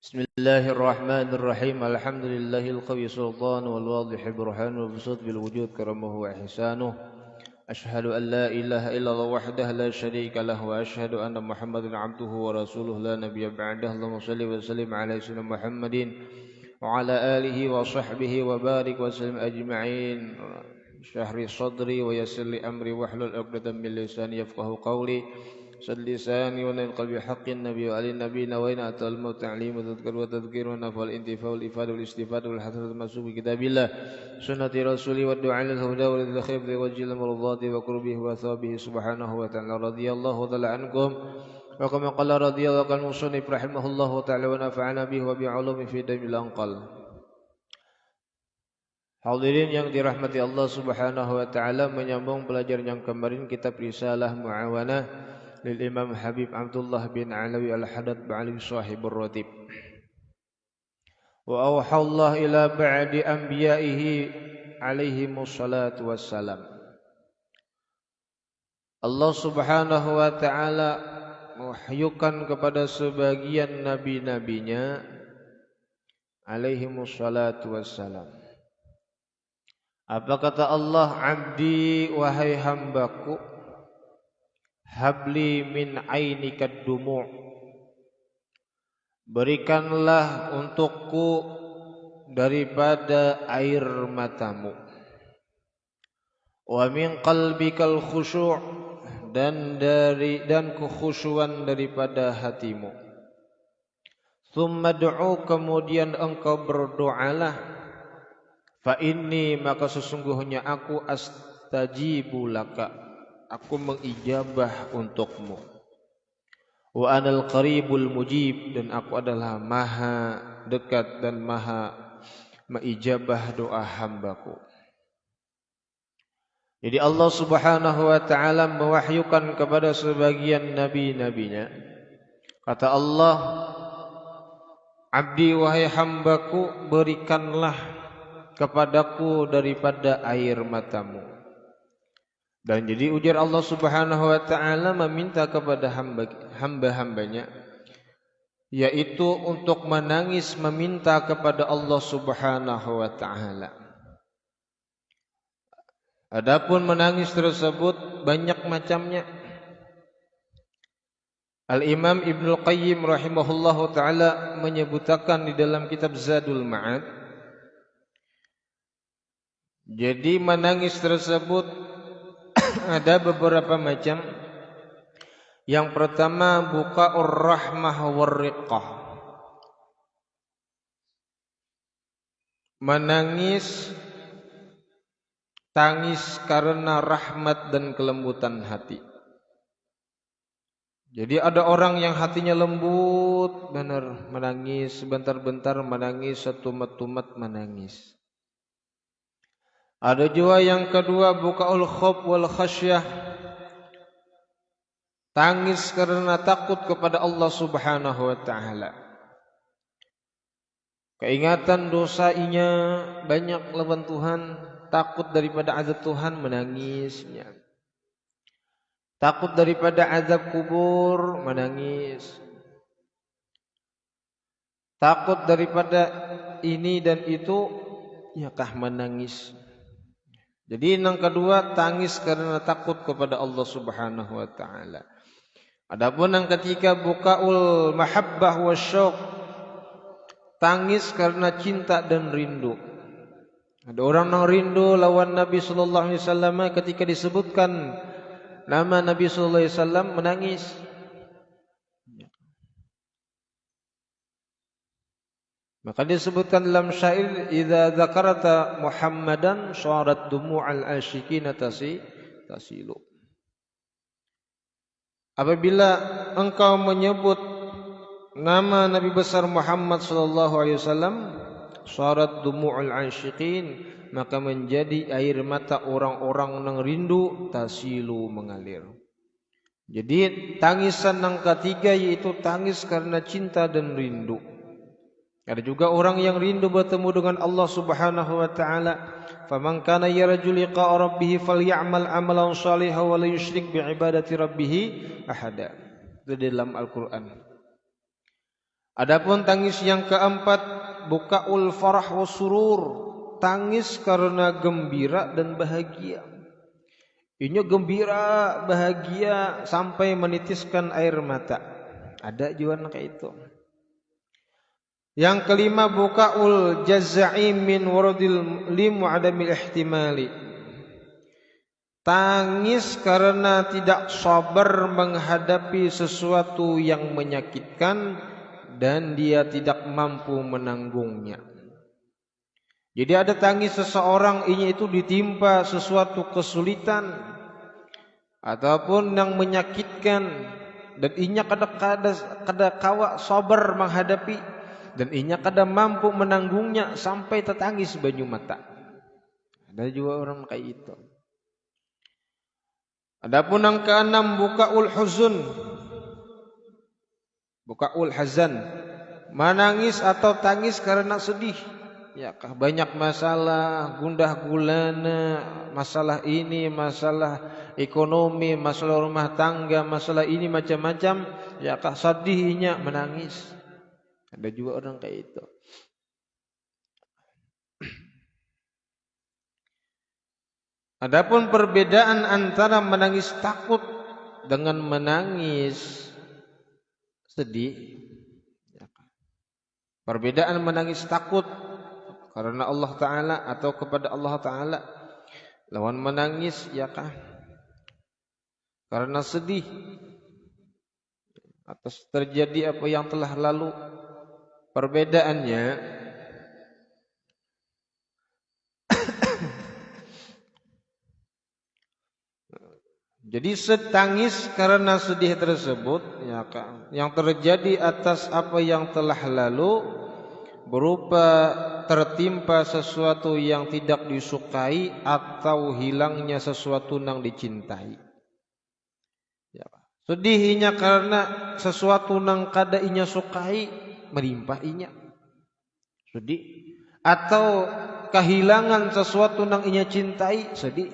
Bismillahirrahmanirrahim. Alhamdulillahil qawi sultan wal wadih burhan wal busut bil wujud karamuhu wa ihsanuh. Ashhadu an la ilaha illallah wahdahu la syarika lah wa ashhadu anna Muhammadan abduhu wa rasuluhu la nabiyya ba'dahu. Allahumma shalli wa sallim ala sayyidina Muhammadin wa ala alihi wa sahbihi wa barik wa sallim ajma'in. Syahri sadri wa yassir li amri wahlul 'uqdatam min lisani yafqahu qawli. صل لساني ونل قلبي حق النبي وعلى النبي نوينا أتى الموت تعليم وتذكر وتذكير ونفع الانتفاع والإفادة والاستفادة والحسنة المسوق بكتاب الله سنة رسوله والدعاء للهدى وللخير وجه المرضات وقربه وثوابه سبحانه وتعالى رضي الله تعالى عنكم وكما قال رضي الله عن المصنف رحمه الله تعالى ونفعنا به وبعلومه في دم الأنقل. Hadirin yang dirahmati Allah Subhanahu wa taala, menyambung pelajaran yang kemarin kitab Risalah Mu'awanah lil Imam Habib Abdullah bin Alawi Al-Haddad Ba'ali Sahibur Ratib. Wa awhallah ila ba'di anbiya'ihi alaihimus salatu wassalam. Allah Subhanahu wa taala mewahyukan kepada sebagian nabi-nabinya alaihimus salatu wassalam. Apa kata Allah? Abdi, wahai hambaku, habli min ainikad dumu', berikanlah untukku daripada air matamu, wa min qalbikal khusyu', dan kekhusyuan daripada hatimu. Thumma du'u, kemudian engkau berdoalah, fa inni, maka sesungguhnya aku astajibu laka, aku mengijabah untukmu. Wa anal qaribul mujib, dan aku adalah maha dekat dan maha mengijabah doa hambaku. Jadi Allah Subhanahu wa taala mewahyukan kepada sebagian nabi-nabinya. Kata Allah, abdi, wahai hambaku, berikanlah kepadaku daripada air matamu. Dan jadi ujar Allah Subhanahu wa taala meminta kepada hamba-hambanya, yaitu untuk menangis meminta kepada Allah Subhanahu wa taala. Adapun menangis tersebut banyak macamnya. Al-Imam Ibnu Qayyim rahimahullahu taala menyebutkan di dalam kitab Zadul Ma'ad. Jadi menangis tersebut ada beberapa macam. Yang pertama, buqa'ur rahmah warriqah, menangis tangis karena rahmat dan kelembutan hati. Jadi ada orang yang hatinya lembut, benar, menangis sebentar-bentar, menangis setumat-tumat menangis. Ada juga yang kedua, bukaul khauf wal khasyah, tangis karena takut kepada Allah Subhanahu wa taala. Keingatan dosanya banyak lawan Tuhan, takut daripada azab Tuhan, menangisnya. Takut daripada azab kubur, menangis. Takut daripada ini dan itu, ya kah menangis. Jadi yang kedua, tangis karena takut kepada Allah Subhanahu wa taala. Adapun yang ketiga, bukaul mahabbah wasyauq, tangis karena cinta dan rindu. Ada orang yang rindu lawan Nabi sallallahu alaihi wasallam, ketika disebutkan nama Nabi sallallahu alaihi wasallam menangis. Maka disebutkan dalam syair, idza dzakarta Muhammadan syarat dumu'al asyikin tasilu. Apabila engkau menyebut nama Nabi besar Muhammad sallallahu alaihi wasallam, syarat dumu'al asyikin, maka menjadi air mata orang-orang yang rindu tasilu, mengalir. Jadi tangisan yang ketiga yaitu tangis karena cinta dan rindu. Ada juga orang yang rindu bertemu dengan Allah Subhanahu wa taala. Faman kana yarju liqa'a rabbih falyamal 'amalan shalihan wa la yusyrik bi ibadati rabbih ahada. Itu dalam Al-Qur'an. Adapun tangis yang keempat, bukaul farah wasurur, tangis karena gembira dan bahagia. Inya gembira, bahagia sampai menitiskan air mata. Ada juga kayak itu. Yang kelima, bukaul jazai min waradil lim wa adamil ihtimali. Tangis karena tidak sabar menghadapi sesuatu yang menyakitkan dan dia tidak mampu menanggungnya. Jadi ada tangis seseorang ini itu ditimpa sesuatu kesulitan ataupun yang menyakitkan dan inya kada kawa sabar menghadapi dan inya kada mampu menanggungnya sampai tertangis banyu mata. Ada juga orang kayak itu. Adapun yang keenam, bukaul huzun, bukaul hazan, menangis atau tangis karena sedih. Ya, banyak masalah, gundah gulana, masalah ini, masalah ekonomi, masalah rumah tangga, masalah ini macam-macam, ya sedihnya menangis. Ada juga orang kayak itu. Adapun perbedaan antara menangis takut dengan menangis sedih, perbedaan menangis takut karena Allah Ta'ala atau kepada Allah Ta'ala, lawan menangis karena sedih atas terjadi apa yang telah lalu. Perbedaannya, jadi setangis karena sedih tersebut yang terjadi atas apa yang telah lalu berupa tertimpa sesuatu yang tidak disukai atau hilangnya sesuatu yang dicintai. Sedihnya karena sesuatu yang kada inya sukai melimpah inya sedih, atau kehilangan sesuatu yang inya cintai sedih.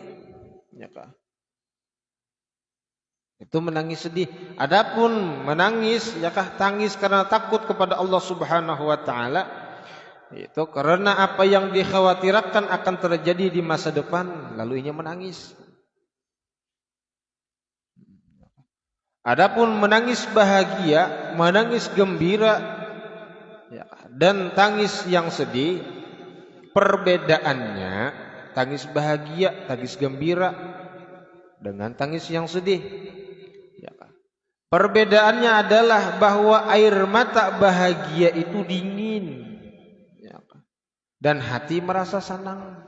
Itu menangis sedih. Adapun menangis tangis karena takut kepada Allah Subhanahu wa taala, itu karena apa yang dikhawatirkan akan terjadi di masa depan, lalu inya menangis. Adapun menangis bahagia, menangis gembira, dan tangis yang sedih, perbedaannya tangis bahagia, tangis gembira dengan tangis yang sedih. Perbedaannya adalah bahwa air mata bahagia itu dingin dan hati merasa senang.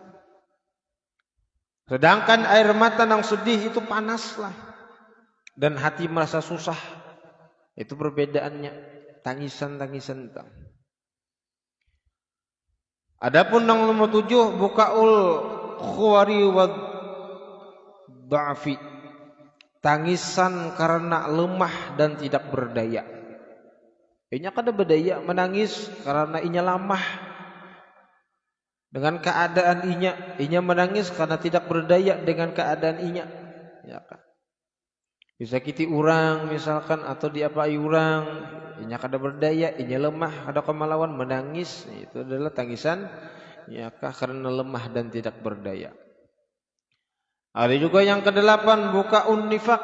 Sedangkan air mata yang sedih itu panaslah dan hati merasa susah. Itu perbedaannya, tangisan-tangisan itu. Adapun yang nomor 7, bukaul khuwari wa dha'fi, tangisan karena lemah dan tidak berdaya. Inya kada berdaya menangis karena inya lemah dengan keadaan inya menangis karena tidak berdaya dengan keadaan inya. Bisa kiti orang misalkan atau diapai orang, inya kada berdaya, inya lemah, ada kemalawan menangis, itu adalah tangisan karena lemah dan tidak berdaya. Ada juga yang ke-8, bukaun nifaq,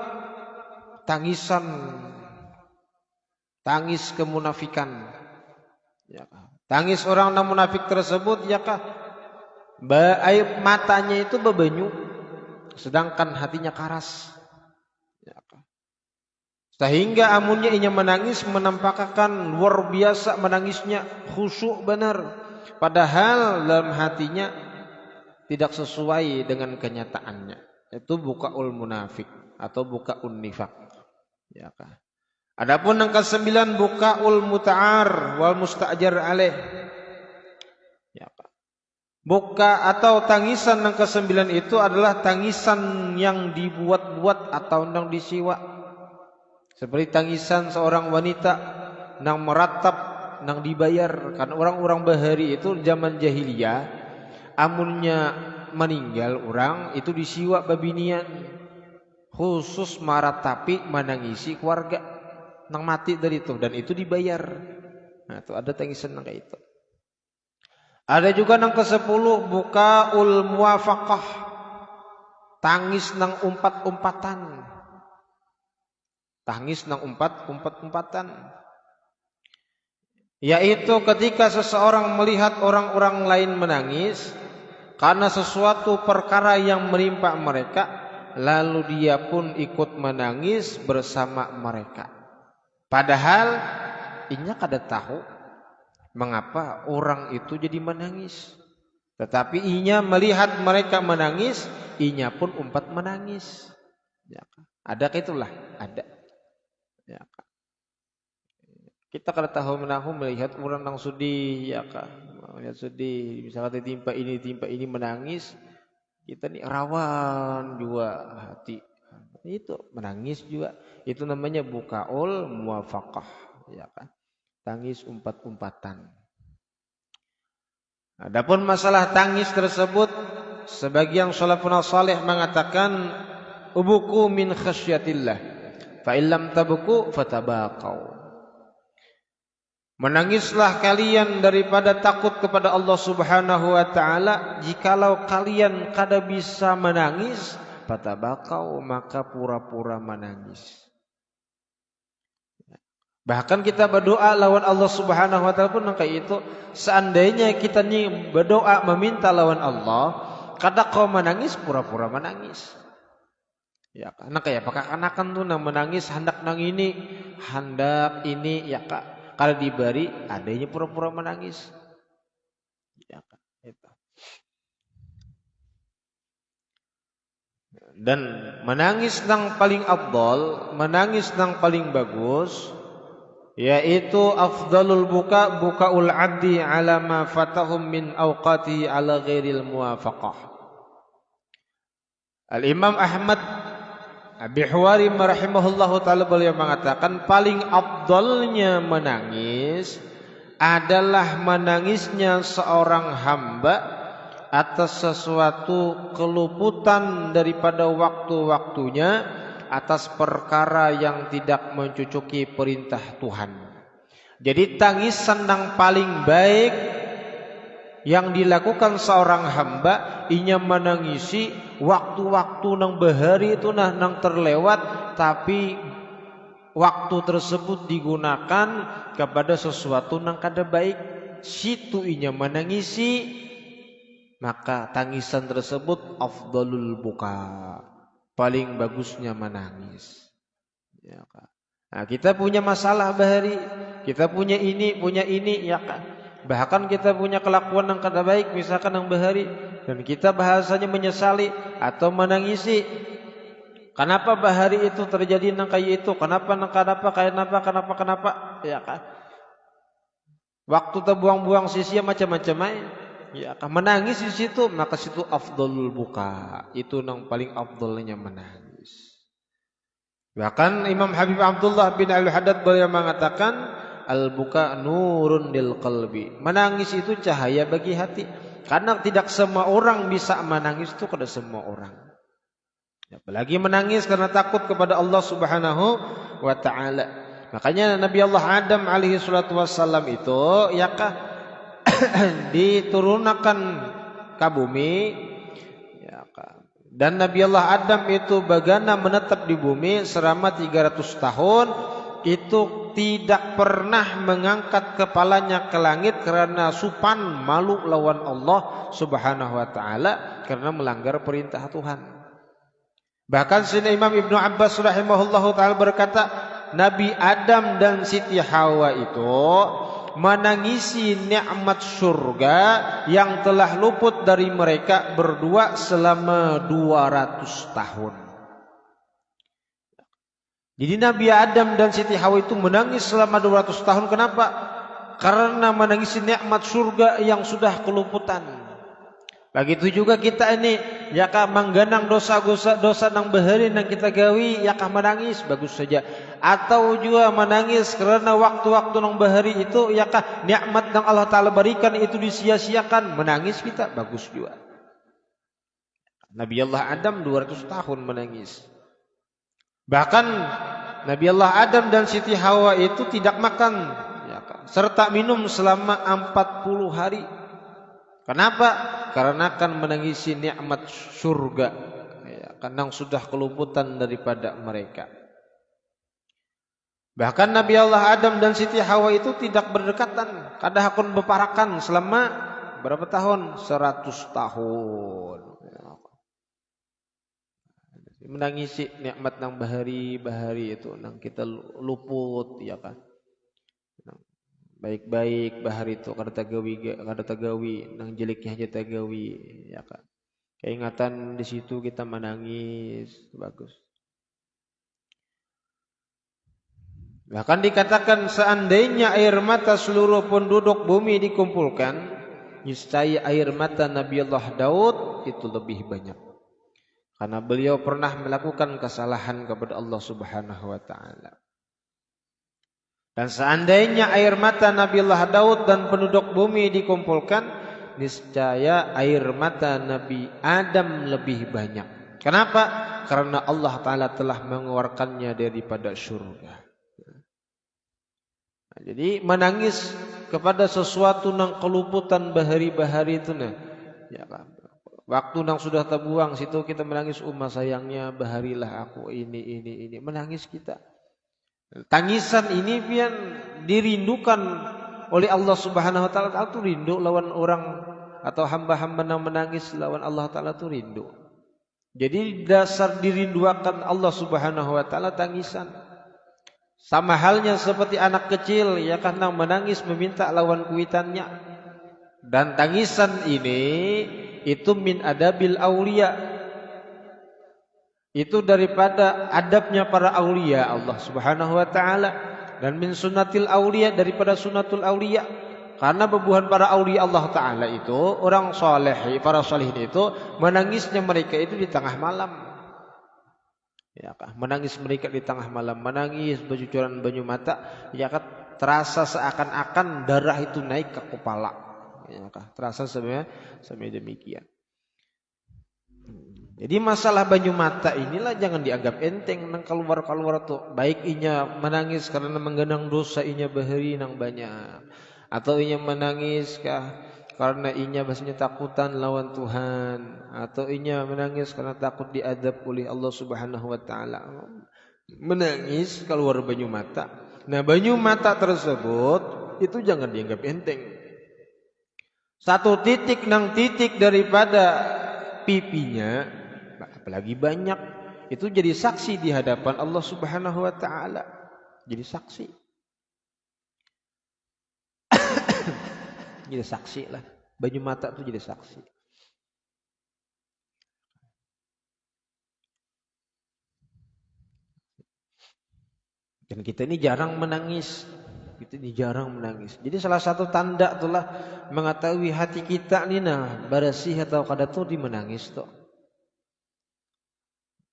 tangis kemunafikan. Tangis orang yang munafik tersebut air matanya itu bebanyu sedangkan hatinya karas. Sehingga amunnya inya menangis menampakkan luar biasa menangisnya, khusyuk benar, padahal dalam hatinya tidak sesuai dengan kenyataannya. Itu bukaul munafik atau bukaun nifaq. Adapun yang ke-9, bukaul muta'ar wal musta'jar alaih. Buka atau tangisan yang ke-9 itu adalah tangisan yang dibuat-buat atau yang disiwa. Seperti tangisan seorang wanita yang meratap, yang dibayar. Kan orang-orang bahari itu zaman jahiliyah, amunnya meninggal orang itu disiwa babinian, khusus maratapi menangisi keluarga nang mati dari itu, dan itu dibayar. Nah, itu ada tangisan nang kayak itu. Ada juga nang ke-10 bukaul muwafaqah. Tangis nang umpat-umpatan. Tangis nang umpat-umpatan. Yaitu ketika seseorang melihat orang-orang lain menangis karena sesuatu perkara yang menimpa mereka, lalu dia pun ikut menangis bersama mereka. Padahal inya kada tahu mengapa orang itu jadi menangis. Tetapi inya melihat mereka menangis, inya pun umpat menangis. Ya, adakah itulah? Ada. Ya, kita kada tahu menahu melihat orang yang sedih, ya kak, melihat sedih, misalnya timpa ini menangis, kita nih rawan juga hati, itu menangis juga, itu namanya bukaul muwafaqah, ya kan, tangis umpat-umpatan. Adapun masalah tangis tersebut, sebagian salafun salih mengatakan ubuku min khasyatillah, fa illam tabku fatabaqau. Menangislah kalian daripada takut kepada Allah Subhanahu wa taala. Jikalau kalian kada bisa menangis, fatabaqau, maka pura-pura menangis. Bahkan kita berdoa lawan Allah Subhanahu wa taala pun kayak itu. Seandainya kita ni berdoa meminta lawan Allah, kada kau menangis, pura-pura menangis. Ya, karena kayak pakak-kanakan tuh nang menangis hendak nang ini, hendak ini, ya kak. Kalau diberi, adanya pura-pura menangis. Ya, itu. Dan menangis yang paling afdal, menangis yang paling bagus, yaitu afdalul bukaul abdi ala ma fatahum min awqati ala ghairil muwafaqah. Al-Imam Ahmad Abi Huwari rahimahullahu ta'ala beliau mengatakan paling afdalnya menangis adalah menangisnya seorang hamba atas sesuatu keluputan daripada waktu-waktunya, atas perkara yang tidak mencucuki perintah Tuhan. Jadi tangisan yang paling baik yang dilakukan seorang hamba, inya menangisi waktu-waktu nang bahari itu nang terlewat, tapi waktu tersebut digunakan kepada sesuatu nang kada baik, situ inya menangisi, maka tangisan tersebut afdalul buka, paling bagusnya menangis. Ya, nah, kita punya masalah bahari, kita punya ini, ya kan. Bahkan kita punya kelakuan yang kada baik, misalkan yang bahari, dan kita bahasanya menyesali atau menangisi. Kenapa bahari itu terjadi nang kayak itu? Kenapa, ya kan? Waktu terbuang-buang sia-sia macam-macam, ya kan? Menangis di situ, maka situ afdalul buka. Itu nang paling afdalnya menangis. Bahkan Imam Habib Abdullah bin Al-Haddad beliau mengatakan, al-buka nurun lil qalbi. Menangis itu cahaya bagi hati. Karena tidak semua orang bisa menangis itu, kada semua orang. Apalagi menangis karena takut kepada Allah Subhanahu wa taala. Makanya Nabi Allah Adam alaihi salatu wassalam itu ya diturunkan ke bumi, ya, dan Nabi Allah Adam itu bagana menetap di bumi selama 300 tahun. Itu tidak pernah mengangkat kepalanya ke langit karena supan malu lawan Allah Subhanahu wa taala karena melanggar perintah Tuhan. Bahkan Sayyidina Imam Ibnu Abbas rahimahullahu taala berkata, Nabi Adam dan Siti Hawa itu menangisi nikmat surga yang telah luput dari mereka berdua selama 200 tahun. Jadi Nabi Adam dan Siti Hawa itu menangis selama 200 tahun. Kenapa? Karena menangisi nikmat surga yang sudah keluputan. Begitu juga kita ini, ya kah mengganang dosa nang bahari nang kita gawi, ya kah menangis, bagus saja. Atau juga menangis karena waktu-waktu nang bahari itu, ya kah nikmat yang Allah Ta'ala berikan itu disia-siakan, menangis kita, bagus juga. Nabi Allah Adam 200 tahun menangis. Bahkan Nabi Allah Adam dan Siti Hawa itu tidak makan, ya kan? serta minum selama 40 hari. Kenapa? Karena akan menangisi nikmat surga, ya, karena sudah kelumputan daripada mereka. Bahkan Nabi Allah Adam dan Siti Hawa itu tidak berdekatan, kada hakun beparakan selama berapa tahun? 100 tahun. Menangisi nikmat nang bahari itu nang kita luput, ya kan. Baik-baik bahari itu kada tagawi nang jeliknya aja tagawi, ya kan. Keingatan di situ kita menangis, bagus. Bahkan dikatakan seandainya air mata seluruh penduduk bumi dikumpulkan, niscaya air mata Nabi Allah Daud itu lebih banyak. Karena beliau pernah melakukan kesalahan kepada Allah Subhanahu wa taala. Dan seandainya air mata Nabi Allah Daud dan penduduk bumi dikumpulkan, niscaya air mata Nabi Adam lebih banyak. Kenapa? Karena Allah taala telah mengeluarkannya daripada surga. Nah, jadi menangis kepada sesuatu nang keluputan bahari-bahari itu nah, ya kan. Waktu nang sudah terbuang situ kita menangis, sayangnya baharilah aku ini menangis kita. Tangisan ini pian dirindukan oleh Allah Subhanahu wa taala. Itu rindu lawan orang atau hamba-hamba yang menangis lawan Allah taala itu rindu. Jadi dasar dirindukan Allah Subhanahu wa taala tangisan. Sama halnya seperti anak kecil ya kan yang menangis meminta lawan kuitannya. Dan tangisan ini itu min adabil aulia. Itu daripada adabnya para aulia Allah Subhanahu wa taala, dan min sunnatil aulia, daripada sunnatul aulia. Karena bebuhan para aulia Allah taala itu orang saleh, para salihin itu menangisnya mereka itu di tengah malam. Ya kah? Menangis mereka di tengah malam, menangis bercucuran banyu mata, ya kah? Terasa seakan-akan darah itu naik ke kepala. Ya kah? Terasa sampai demikian. Jadi masalah banyu mata inilah jangan dianggap enteng nang keluar tuh. Baik inya menangis karena menggenang dosa inya bahari nang banyak, atau inya menangis karena inya bahasanya takutan lawan Tuhan, atau inya menangis karena takut diadab oleh Allah Subhanahu wa taala. Menangis keluar banyu mata. Nah, banyu mata tersebut itu jangan dianggap enteng. Satu titik nang titik daripada pipinya, apalagi banyak, itu jadi saksi di hadapan Allah Subhanahu wa taala. Jadi saksi. Jadi saksi lah. Banyu mata itu jadi saksi. Dan kita ini jarang menangis. Kita ini jarang menangis. Jadi salah satu tanda itulah mengetahui hati kita ni nah bersih atau kada tu di menangis tu.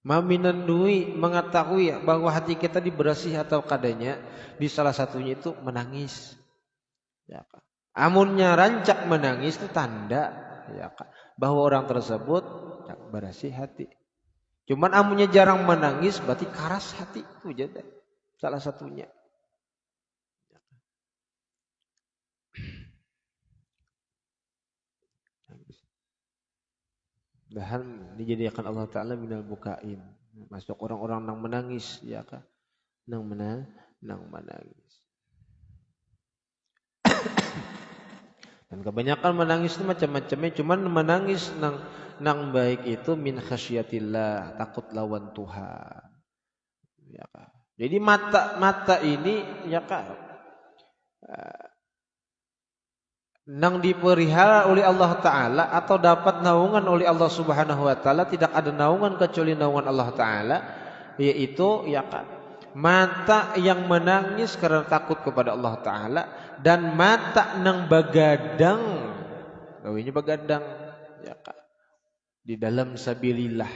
Maminan dui mengetahui bahwa hati kita di bersih atau kadanya, di salah satunya itu menangis. Ya kan? Amunnya rancak menangis itu tanda, ya kan, bahwa orang tersebut bersih hati. Cuman amunnya jarang menangis berarti keras hati itu jadi salah satunya. Bahan dijadikan Allah Ta'ala minal bukain. Masuk orang-orang yang menangis, ya kan? Nang menangis. Dan kebanyakan menangis itu macam-macamnya. Cuman menangis nang baik itu min khasyatillah, takut lawan Tuhan. Ya kan? Jadi mata ini, ya kan? Nang dipelihara oleh Allah Ta'ala atau dapat naungan oleh Allah Subhanahu wa Ta'ala, tidak ada naungan kecuali naungan Allah Ta'ala, yaitu ya kan, mata yang menangis karena takut kepada Allah Ta'ala, dan mata nang bagadang, gawinya bagadang, ya kan, di dalam sabilillah,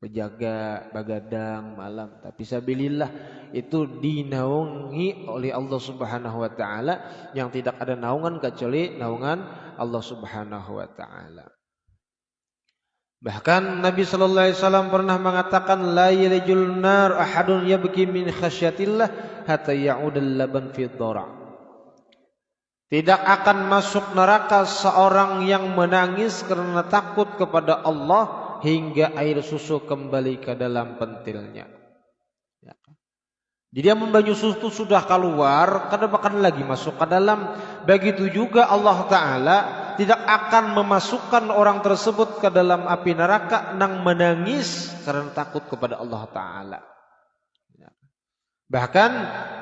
berjaga bagadang malam, tapi sabilillah itu dinaungi oleh Allah Subhanahu wa taala, yang tidak ada naungan kecuali naungan Allah Subhanahu wa taala. Bahkan Nabi sallallahu alaihi wasallam pernah mengatakan la yalijul nar ahadun yabki min khasyatillah hatta ya'udal laban fi dhara. Tidak akan masuk neraka seorang yang menangis karena takut kepada Allah hingga air susu kembali ke dalam pentilnya. Jadi yang banyu susu sudah keluar, kada akan lagi masuk ke dalam. Begitu juga Allah Ta'ala tidak akan memasukkan orang tersebut ke dalam api neraka nang menangis karena takut kepada Allah Ta'ala. Bahkan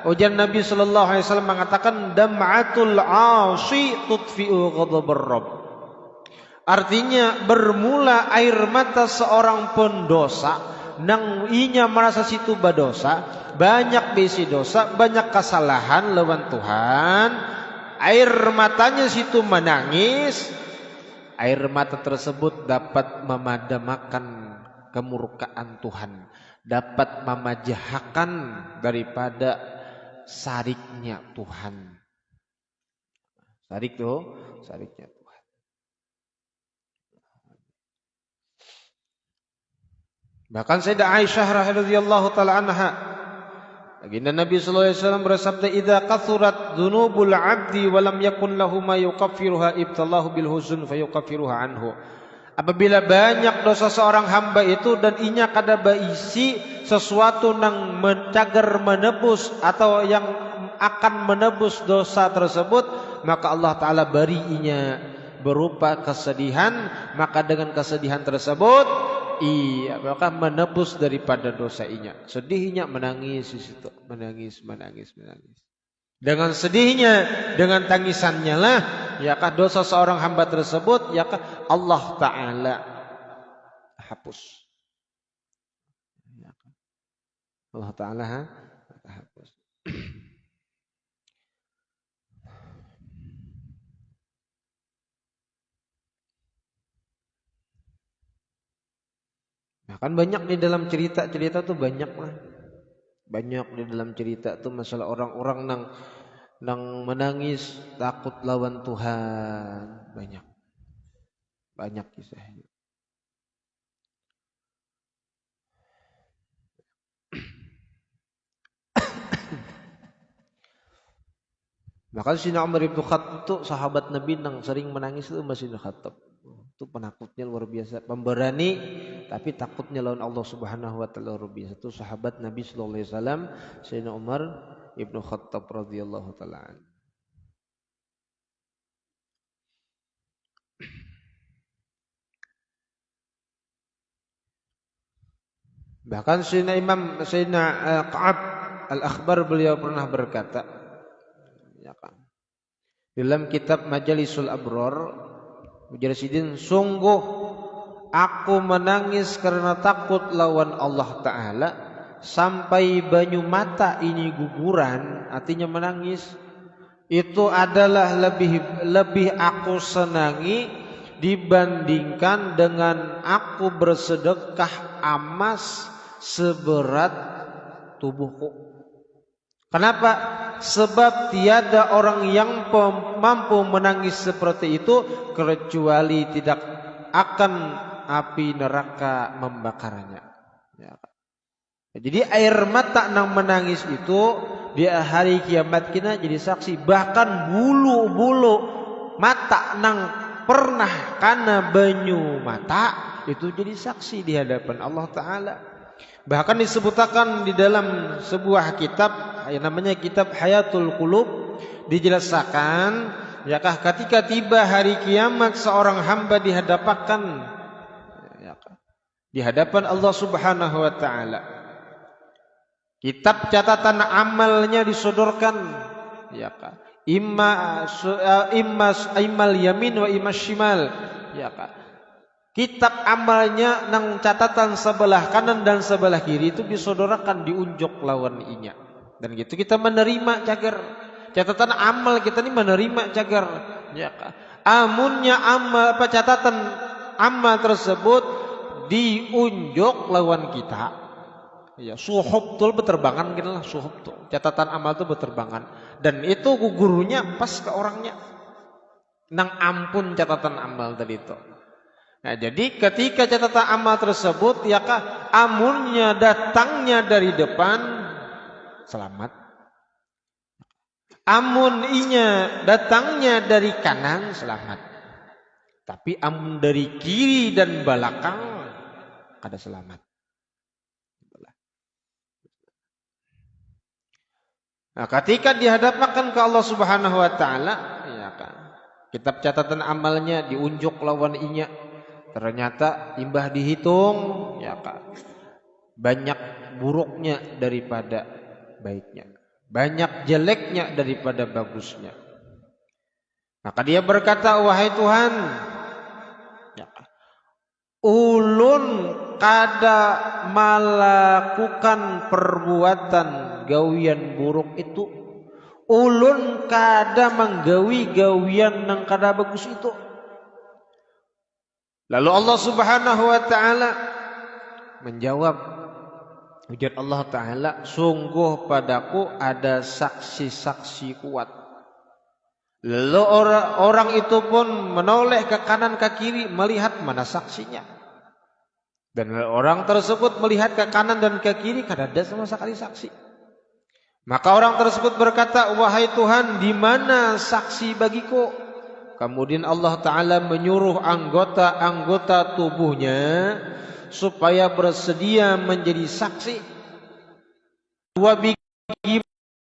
ujian Nabi Sallallahu Alaihi Wasallam mengatakan dam'atul 'ashi tudfi'u ghadabar Rabb. Artinya bermula air mata seorang pendosa nang inya merasa situ berdosa, banyak bisi dosa, banyak kesalahan lawan Tuhan, air matanya situ menangis, air mata tersebut dapat memadamkan kemurkaan Tuhan, dapat memajahkan daripada sariknya Tuhan. Sarik tuh, sariknya Tuhan. Bahkan Sayyidah Aisyah radhiyallahu taala anha, baginda Nabi sallallahu alaihi wasallam bersabda, "Idza kathurat dzunubul 'abdi wa lam yakun lahu ma yukaffiruha ibtallahu bil huzn fayukaffiruha anhu." Apabila banyak dosa seorang hamba itu dan inya kada berisi sesuatu yang mencagar menebus atau yang akan menebus dosa tersebut, maka Allah Ta'ala beri inya berupa kesedihan, maka dengan kesedihan tersebut maka menebus daripada dosa inya. Sedihnya menangis di situ, menangis. Dengan sedihnya, dengan tangisannya lah, yakah dosa seorang hamba tersebut, yakah Allah Ta'ala hapus. Allah Ta'ala hapus. Kan banyak di dalam cerita tuh banyak lah. Banyak di dalam cerita tuh masalah orang-orang nang menangis takut lawan Tuhan. Banyak kisahnya. Maka Sayyidina Umar bin Khattab itu sahabat Nabi nang sering menangis itu Umar bin Khattab. Itu penakutnya luar biasa, pemberani tapi takutnya lawan Allah Subhanahu wa taala luar biasa. Itu sahabat Nabi sallallahu alaihi wasallam Sayyidina Umar bin Khattab radhiyallahu taala. Bahkan Sayyidina Ka'ab Al-Akhbar beliau pernah berkata, ya kan, dalam kitab Majalisul Abror, Mujarrasidin, sungguh aku menangis karena takut lawan Allah Ta'ala sampai banyu mata ini guguran, artinya menangis. Itu adalah lebih aku senangi dibandingkan dengan aku bersedekah emas seberat tubuhku. Kenapa? Sebab tiada orang yang mampu menangis seperti itu kecuali tidak akan api neraka membakarnya. Ya. Jadi air mata nang menangis itu di hari kiamat kita jadi saksi. Bahkan bulu-bulu mata nang pernah karena banyu mata itu jadi saksi di hadapan Allah Ta'ala. Bahkan disebutkan di dalam sebuah kitab yang namanya kitab Hayatul Qulub, dijelaskan yakah ketika tiba hari kiamat seorang hamba dihadapkan di hadapan Allah Subhanahu wa taala. Kitab catatan amalnya disodorkan yakah immal yamin wa immas shimal yakah. Kitab amalnya nang catatan sebelah kanan dan sebelah kiri itu disodorakan, diunjuk lawan inya. Dan gitu kita menerima cagar. Catatan amal kita ini menerima cagar. Ya, amunnya amal catatan amal tersebut diunjuk lawan kita. Ya, suhub tul berterbangan gitu lah, suhub tuh. Catatan amal itu berterbangan dan itu gugurunya pas ke orangnya. Nang ampun catatan amal tadi itu. Nah, jadi ketika catatan amal tersebut, yakah amunnya datangnya dari depan, selamat. Amun inya datangnya dari kanan selamat. Tapi amun dari kiri dan belakang kada selamat. Nah, ketika dihadapkan ke Allah Subhanahu wa taala, ya kan. Kitab catatan amalnya diunjuk lawan inya. Ternyata imbah dihitung, ya kan. Banyak buruknya daripada baiknya. Banyak jeleknya daripada bagusnya. Maka dia berkata, wahai Tuhan, ya kan. Ulun kada melakukan perbuatan gawian buruk itu, ulun kada menggawi gawian nang kada bagus itu. Lalu Allah Subhanahu wa taala menjawab, ujar Allah taala, sungguh padaku ada saksi-saksi kuat. Lalu orang itu pun menoleh ke kanan ke kiri melihat mana saksinya. Dan orang tersebut melihat ke kanan dan ke kiri kada ada sama sekali saksi. Maka orang tersebut berkata, wahai Tuhan, di mana saksi bagiku? Kemudian Allah Ta'ala menyuruh anggota-anggota tubuhnya supaya bersedia menjadi saksi. Dua biji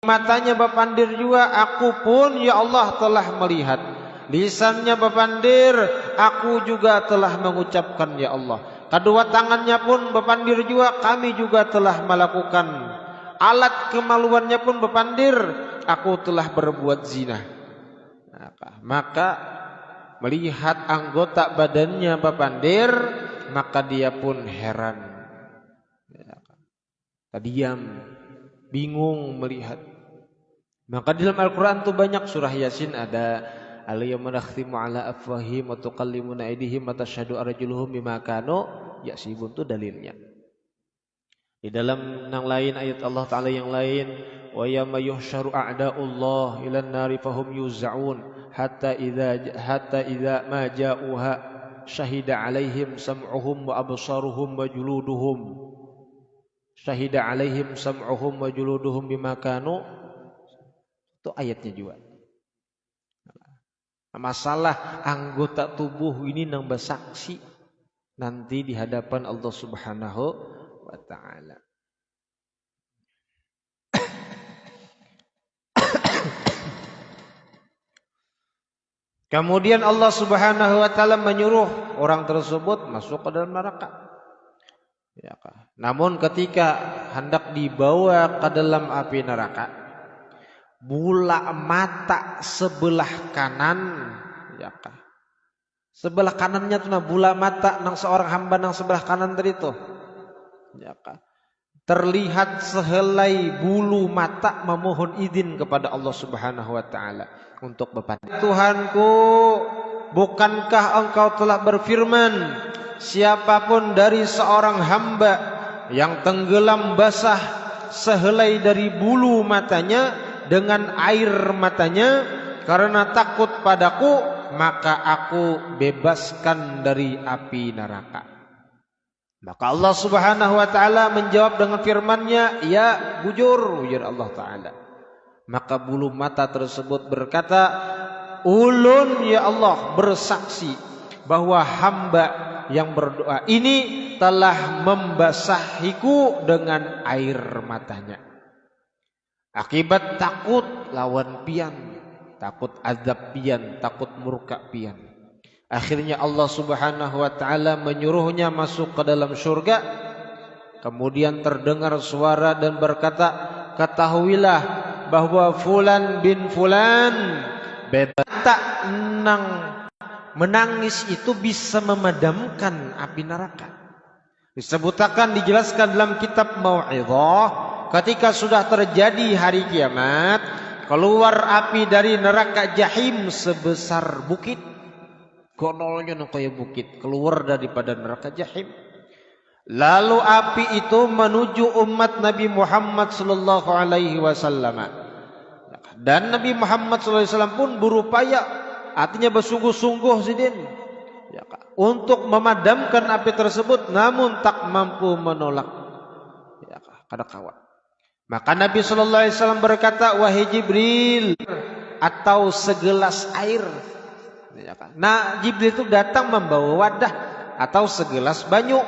matanya berpandir juga, aku pun ya Allah telah melihat. Lisannya berpandir, aku juga telah mengucapkan ya Allah. Kedua tangannya pun berpandir juga, kami juga telah melakukan. Alat kemaluannya pun berpandir, aku telah berbuat zina. Maka melihat anggota badannya berpandir, maka dia pun heran. Diam, bingung melihat. Maka dalam Al-Quran itu banyak, surah Yasin ada al-yawma nakhtimu ala afwahihim wa tukallimuna aydihim wa tashhadu arjuluhum bima kanu yaksibun, itu dalilnya. Di dalam yang lain ayat Allah Ta'ala yang lain, wa yawma yuhsyaru a'da'ullah ilan nari fahum yuz'un hatta idza ma ja'uha syahida alaihim sam'uhum wa absaruhum wa juluduhum syahida alaihim sam'uhum wa juluduhum bima kanu. Itu ayatnya juga. Masalah anggota tubuh ini nang bersaksi nanti di hadapan Allah Subhanahu wa ta'ala. Kemudian Allah Subhanahu wa ta'ala menyuruh orang tersebut masuk ke dalam neraka. Ya, namun ketika hendak dibawa ke dalam api neraka, bola mata sebelah kanan, ya kah? Sebelah kanannya tuh bola mata nang seorang hamba nang sebelah kanan tadi tuh, ya kah? Terlihat sehelai bulu mata memohon izin kepada Allah Subhanahu wa taala untuk berpandangan. Tuhanku, bukankah engkau telah berfirman, siapapun dari seorang hamba yang tenggelam basah sehelai dari bulu matanya dengan air matanya karena takut padaku, maka aku bebaskan dari api neraka. Maka Allah Subhanahu wa taala menjawab dengan firman-Nya, ya bujur Allah taala. Maka bulu mata tersebut berkata, ulun ya Allah bersaksi bahwa hamba yang berdoa ini telah membasahiku dengan air matanya. Akibat takut lawan pian, takut azab pian, takut murka pian. Akhirnya Allah Subhanahu wa taala menyuruhnya masuk ke dalam surga. Kemudian terdengar suara dan berkata, ketahuilah bahwa fulan bin fulan bebas. Tak nang menangis itu bisa memadamkan api neraka. Disebutkan, dijelaskan dalam kitab Mau'izah, ketika sudah terjadi hari kiamat, keluar api dari neraka Jahim sebesar bukit. Gonolnya kayak bukit, keluar daripada neraka Jahim. Lalu api itu menuju umat Nabi Muhammad sallallahu alaihi wasallam. Dan Nabi Muhammad sallallahu alaihi wasallam pun berupaya, artinya bersungguh-sungguh sidin, ya, untuk memadamkan api tersebut, namun tak mampu menolak. Ya, kada kawan. Maka Nabi sallallahu alaihi wasallam berkata, wahai Jibril, atau segelas air. Nah, Jibril itu datang membawa wadah atau segelas banyu.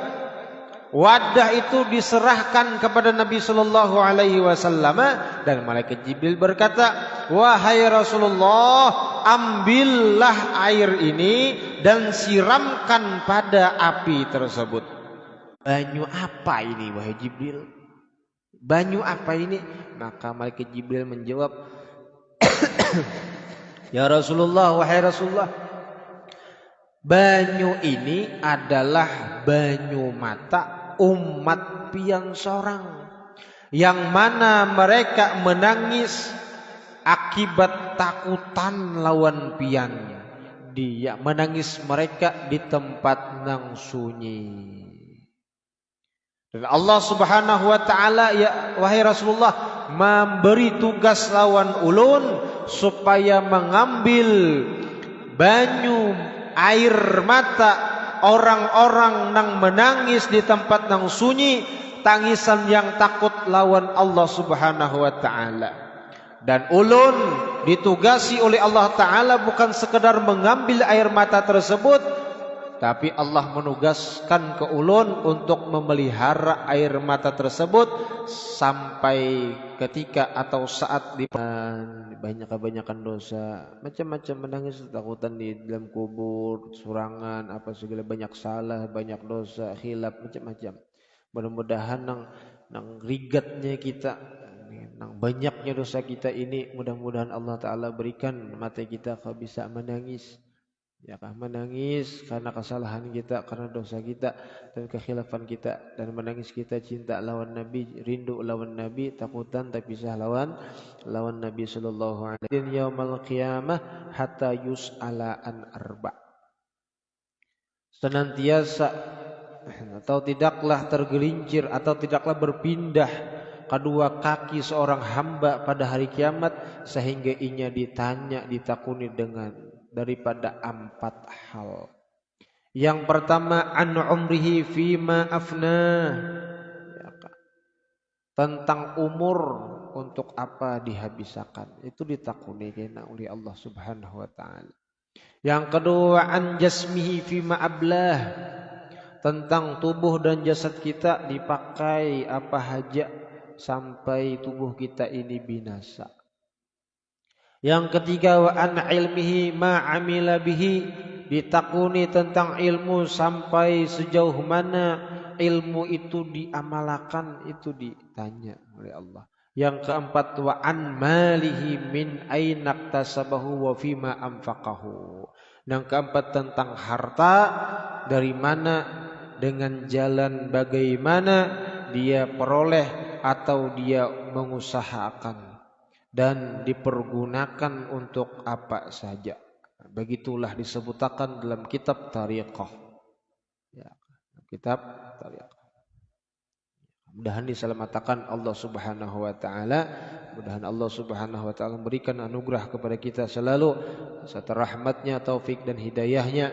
Wadah itu diserahkan kepada Nabi sallallahu alaihi wasallam dan malaikat Jibril berkata, wahai Rasulullah, ambillah air ini dan siramkan pada api tersebut. Banyu apa ini wahai Jibril? Banyu apa ini? Maka malaikat Jibril menjawab, ya Rasulullah, wahai Rasulullah, banyu ini adalah banyu mata umat pian sorang, yang mana mereka menangis akibat takutan lawan piannya. Dia menangis mereka di tempat nang sunyi. Dan Allah Subhanahu wa taala, ya wahai Rasulullah, memberi tugas lawan ulun supaya mengambil banyu air mata orang-orang nang menangis di tempat nang sunyi, tangisan yang takut lawan Allah Subhanahu wa taala. Dan ulun ditugasi oleh Allah taala bukan sekedar mengambil air mata tersebut, tapi Allah menugaskan ke ulun untuk memelihara air mata tersebut sampai ketika atau saat kebanyakan dosa, macam-macam menangis ketakutan di dalam kubur, surangan, apa segala banyak salah, banyak dosa, khilaf, macam-macam. Mudah-mudahan nang rigatnya kita, nang banyaknya dosa kita ini, mudah-mudahan Allah Ta'ala berikan mata kita kau bisa menangis. Ya kan, menangis karena kesalahan kita, karena dosa kita dan kekhilafan kita, dan menangis kita cinta lawan Nabi, rindu lawan Nabi, takutan tak pisah lawan Nabi sallallahu alaihi wasallam. Yaumal qiyamah hatta yus'ala an arba. Senantiasa atau tidaklah tergelincir atau tidaklah berpindah kedua kaki seorang hamba pada hari kiamat sehingga inya ditanya, ditakuni daripada 4 hal. Yang pertama, an umrihi fima afna, tentang umur untuk apa dihabiskan, itu ditakuni kena oleh Allah Subhanahu wa taala. Yang kedua, an jasmihi fima ablah, tentang tubuh dan jasad kita dipakai apa haja sampai tubuh kita ini binasa. Yang ketiga, wa an ilmihi ma amila bihi, ditakuni tentang ilmu sampai sejauh mana ilmu itu diamalkan, itu ditanya oleh Allah. Yang keempat, wa an malihi min aina iktasabahu wa fima anfaqahu. Yang keempat, tentang harta, dari mana, dengan jalan bagaimana dia peroleh atau dia mengusahakan, dan dipergunakan untuk apa saja. Begitulah disebutkan dalam kitab Tariqah. Ya, kitab Tariqah. Mudahan diselamatkan Allah Subhanahu wa taala. Mudahan Allah Subhanahu wa taala memberikan anugerah kepada kita selalu serta rahmatnya, taufik dan hidayahnya,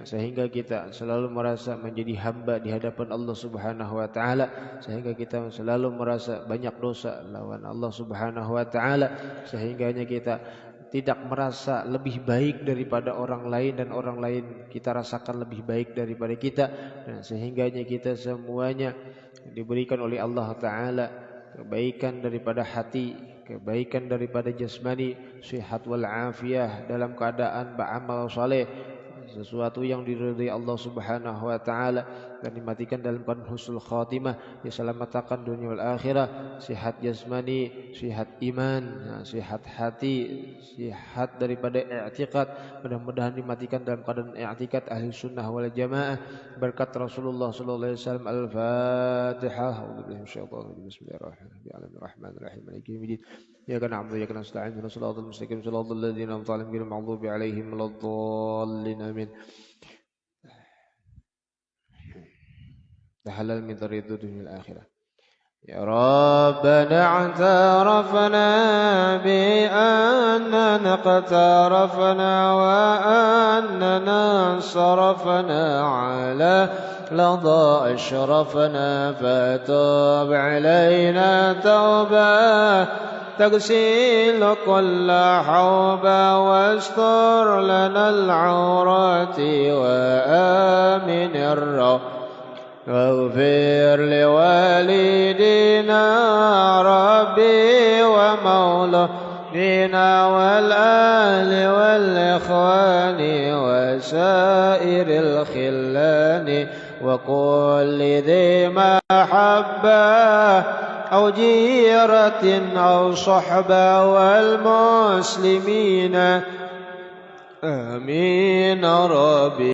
sehingga kita selalu merasa menjadi hamba di hadapan Allah Subhanahu wa taala, sehingga kita selalu merasa banyak dosa lawan Allah Subhanahu wa taala, sehingganya kita tidak merasa lebih baik daripada orang lain dan orang lain kita rasakan lebih baik daripada kita, dan sehingganya kita semuanya diberikan oleh Allah taala kebaikan daripada hati, kebaikan daripada jasmani, sihat wal afiyah, dalam keadaan beramal saleh, sesuatu yang diridhai Allah Subhanahu wa taala, dan dimatikan dalam keadaan husnul khatimah, diselamatkan dunia wal akhirah, sihat jasmani, sihat iman, sihat hati, sihat daripada i'tiqad. Mudah-mudahan dimatikan dalam keadaan i'tiqad ahli sunnah wal jamaah berkat Rasulullah sallallahu alaihi wasallam. Al-Fatihah. Bismillahirrahmanirrahim. Maliki yaumiddin. Iyyaka na'budu wa iyyaka nasta'in. Ihdinas siratal mustaqim. Siratal ladzina an'amta 'alaihim ghairil maghdubi 'alaihim waladdallin. Amin. Halal min taridu dunyal akhirah. يا ربنا اعترفنا بأننا اقترفنا وأننا انصرفنا على لظى أشرفنا فتوب علينا توبة تغسل كل حوبة واستر لنا العورات وآمن الروح واغفر لوالدينا ربي ومولانا والأهل والإخوان وسائر الخلان وكل ذي محبة أو جيرة أو صحبة والمسلمين آمين ربي.